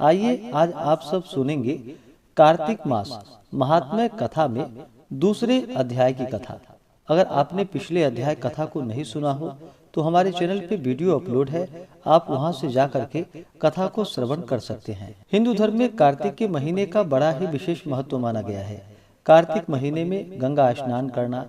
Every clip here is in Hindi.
आइए आज आप सब सुनेंगे कार्तिक मास महात्म्य कथा में दूसरे अध्याय की कथा। अगर आपने पिछले अध्याय कथा को नहीं सुना हो तो हमारे चैनल पे वीडियो अपलोड है, आप वहां से जा करके कथा को श्रवण कर सकते हैं। हिंदू धर्म में कार्तिक के महीने का बड़ा ही विशेष महत्व माना गया है। कार्तिक महीने में गंगा स्नान करना,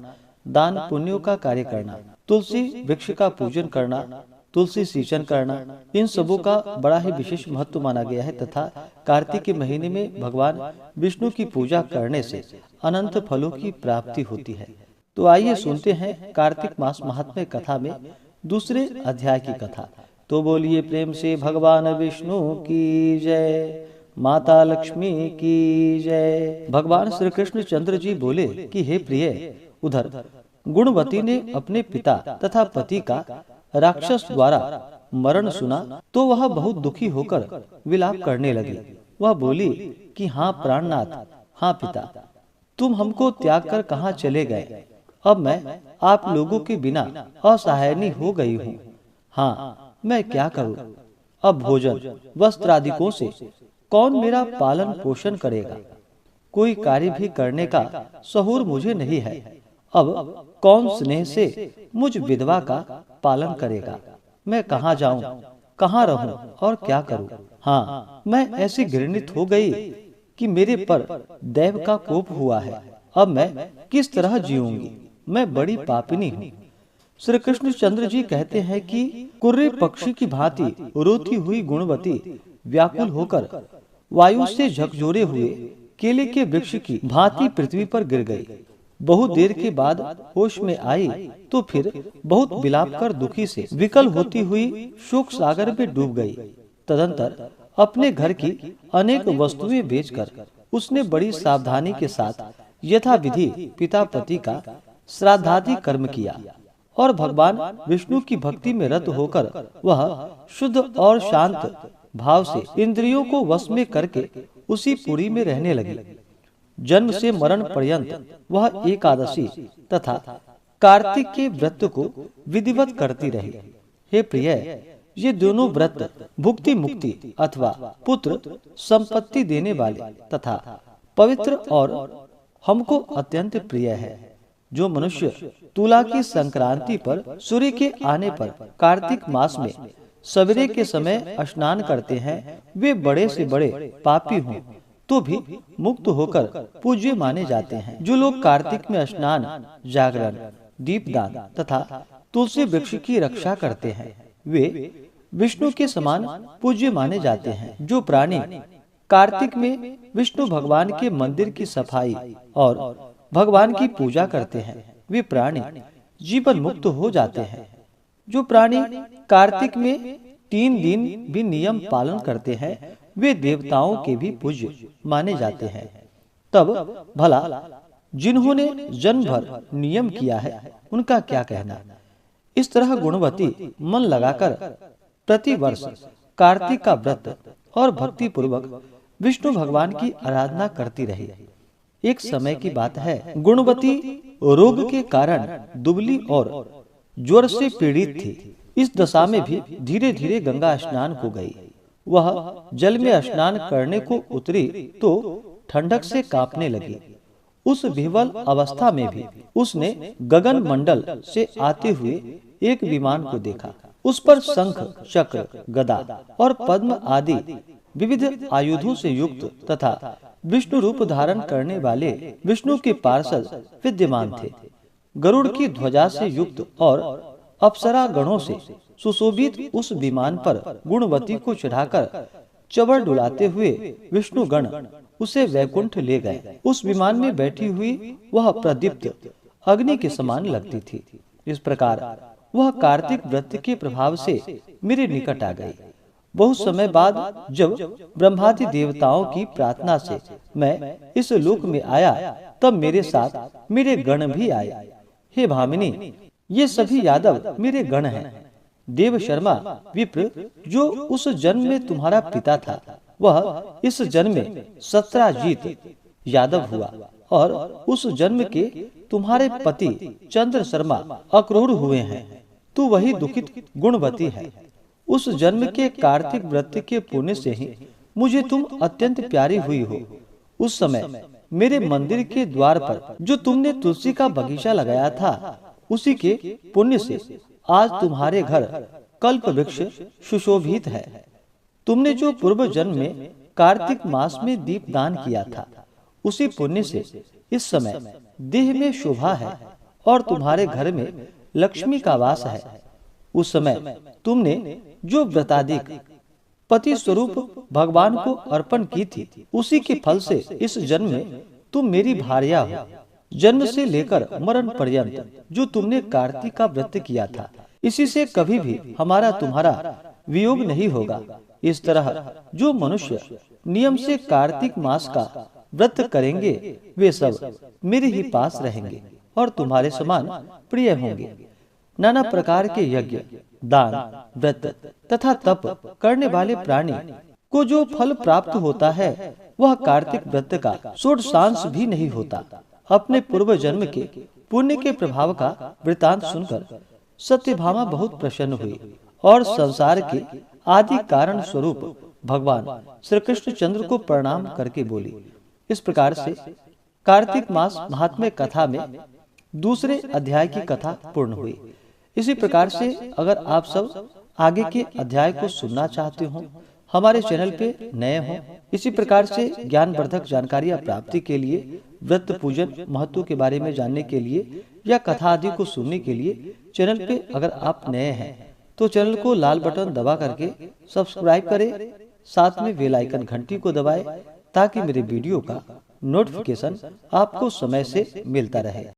दान पुण्यों का कार्य करना, तुलसी वृक्ष का पूजन करना, तुलसी सिंचन करना, इन सबों का बड़ा ही विशेष महत्व माना गया है तथा कार्तिक के महीने में भगवान विष्णु की पूजा करने से अनंत फलों की प्राप्ति होती है। तो आइए सुनते हैं कार्तिक मास महात्म्य कथा में दूसरे अध्याय की कथा। तो बोलिए प्रेम से भगवान विष्णु की जय, माता लक्ष्मी की जय। भगवान श्री कृष्ण चंद्र जी बोले कि हे प्रिय, उधर गुणवती ने अपने पिता तथा पति का राक्षस द्वारा मरण सुना तो वह बहुत दुखी होकर विलाप करने लगी। वह बोली कि हाँ प्राणनाथ, हाँ पिता, तुम हमको त्याग कर कहाँ चले गए। अब मैं आप लोगों के बिना असहायनी हो गई हूँ। हाँ, मैं क्या करूँ। अब भोजन वस्त्र आदिकों से कौन मेरा पालन पोषण करेगा। कोई कार्य भी करने का सहूर मुझे नहीं है। अब कौन स्नेह से मुझ विधवा का पालन करेगा। मैं कहाँ जाऊँ, कहाँ रहूं और क्या करूँ। हाँ, मैं ऐसी घृणित हो गई कि मेरे पर दैव का कोप हुआ है। अब मैं किस तरह जीऊंगी, मैं बड़ी पापिनी हूँ। श्री कृष्ण चंद्र जी कहते हैं कि कुर्रे पक्षी की भांति रोती हुई गुणवती व्याकुल होकर वायु से झकझोरे हुए केले के वृक्ष की भांति पृथ्वी पर गिर गई। बहुत देर के बाद होश में आई तो फिर बहुत विलाप कर दुखी से विकल होती हुई शोक सागर में डूब गई। तदंतर अपने घर की अनेक वस्तुएं बेचकर उसने बड़ी सावधानी के साथ यथाविधि पिता पति का श्राद्धादि कर्म किया और भगवान विष्णु की भक्ति में रत होकर वह शुद्ध और शांत भाव से इंद्रियों को वश में करके उसी पुरी में रहने लगी। जन्म से मरण पर्यंत वह एकादशी तथा कार्तिक के व्रत को विधिवत करती रही। हे प्रिय, ये दोनों व्रत भुक्ति मुक्ति अथवा पुत्र संपत्ति देने वाले तथा पवित्र और हमको अत्यंत प्रिय है। जो मनुष्य तुला की संक्रांति पर सूर्य के आने पर कार्तिक मास में सवेरे के समय स्नान करते हैं, वे बड़े से बड़े पापी हों तो भी मुक्त होकर पूज्य माने जाते हैं। जो लोग कार्तिक में स्नान, जागरण, दीपदान तथा तुलसी वृक्ष की रक्षा करते हैं, वे विष्णु के समान पूज्य माने जाते हैं। जो प्राणी कार्तिक में विष्णु भगवान के मंदिर की सफाई और भगवान की पूजा करते हैं, वे प्राणी जीवन मुक्त हो जाते हैं। जो प्राणी कार्तिक में 3 दिन भी नियम पालन करते हैं, वे देवताओं के भी पूज्य माने जाते हैं। तब भला जिन्होंने जन्म भर नियम किया है उनका क्या कहना। इस तरह गुणवती मन लगाकर प्रति वर्ष कार्तिक का व्रत और भक्ति पूर्वक विष्णु भगवान की आराधना करती रही। एक समय की बात है, गुणवती रोग के कारण दुबली और ज्वर से पीड़ित थी। इस दशा में भी धीरे धीरे गंगा स्नान को गई। वह जल में स्नान करने को उतरी तो ठंडक से कांपने लगी। उस विह्वल अवस्था में भी उसने गगन मंडल से आते हुए एक विमान को देखा। उस पर शंख, चक्र, गदा और पद्म आदि विविध आयुधों से युक्त तथा विष्णु रूप धारण करने वाले विष्णु के पार्षद विद्यमान थे। गरुड़ की ध्वजा से युक्त और अप्सरा गणों से सुशोभित उस विमान पर गुणवती को चढ़ाकर चवर डुलाते हुए विष्णु गण उसे वैकुंठ ले गए। उस विमान में बैठी हुई वह प्रदीप्त अग्नि के समान लगती थी। इस प्रकार वह कार्तिक व्रत के प्रभाव से मेरे निकट आ गई। बहुत समय बाद जब ब्रह्मादि देवताओं की प्रार्थना से मैं इस लोक में आया, तब मेरे साथ मेरे गण भी आए। हे भामिनी, ये सभी यादव मेरे गण हैं। देव शर्मा विप्र, जो उस जन्म में तुम्हारा पिता था, वह इस जन्म में सत्राजीत यादव हुआ और उस जन्म के तुम्हारे पति चंद्र शर्मा अक्रूर हुए हैं। तू वही दुखित गुणवती है। उस जन्म के कार्तिक व्रत के पुण्य से ही मुझे तुम अत्यंत प्यारी हुई हो। उस समय मेरे मंदिर के द्वार पर जो तुमने तुलसी का बगीचा लगाया था, उसी के पुण्य से आज तुम्हारे घर कल्प वृक्ष सुशोभित है। तुमने जो पूर्व जन्म में कार्तिक मास में दीप दान किया था, उसी पुण्य से इस समय देह में शोभा है और तुम्हारे घर में लक्ष्मी का वास है। उस समय तुमने जो व्रताधिक पति स्वरूप भगवान को अर्पण की थी, उसी के फल से इस जन्म में तुम मेरी भार्या हो। जन्म से लेकर मरण पर्यंत जो तुमने कार्तिक का व्रत किया था, इसी से कभी भी हमारा तुम्हारा वियोग नहीं होगा। इस तरह जो मनुष्य नियम से कार्तिक मास का व्रत करेंगे, वे सब मेरे ही पास रहेंगे और तुम्हारे समान प्रिय होंगे। नाना प्रकार के यज्ञ, दान, व्रत तथा तप करने वाले प्राणी को जो फल प्राप्त होता है, वह कार्तिक व्रत का षोडशांश भी नहीं होता। अपने पूर्व जन्म के पुण्य के प्रभाव का वृतांत सुनकर सत्यभामा बहुत प्रसन्न हुई और संसार के आदि कारण स्वरूप भगवान श्री कृष्णचंद्र को प्रणाम करके बोली। इस प्रकार से कार्तिक मास महात्म्य कथा में दूसरे अध्याय की कथा पूर्ण हुई। इसी प्रकार से अगर आप सब आगे के अध्याय को सुनना चाहते हो, हमारे चैनल पे नए हो, इसी प्रकार से ज्ञानवर्धक जानकारियां प्राप्ति के लिए, व्रत पूजन महत्व के बारे में जानने के लिए या कथा आदि को सुनने के लिए चैनल पे अगर आप नए हैं तो चैनल को लाल बटन दबा करके सब्सक्राइब करें, साथ में बेल आइकन घंटी को दबाएं ताकि मेरे वीडियो का नोटिफिकेशन आपको समय से मिलता रहे।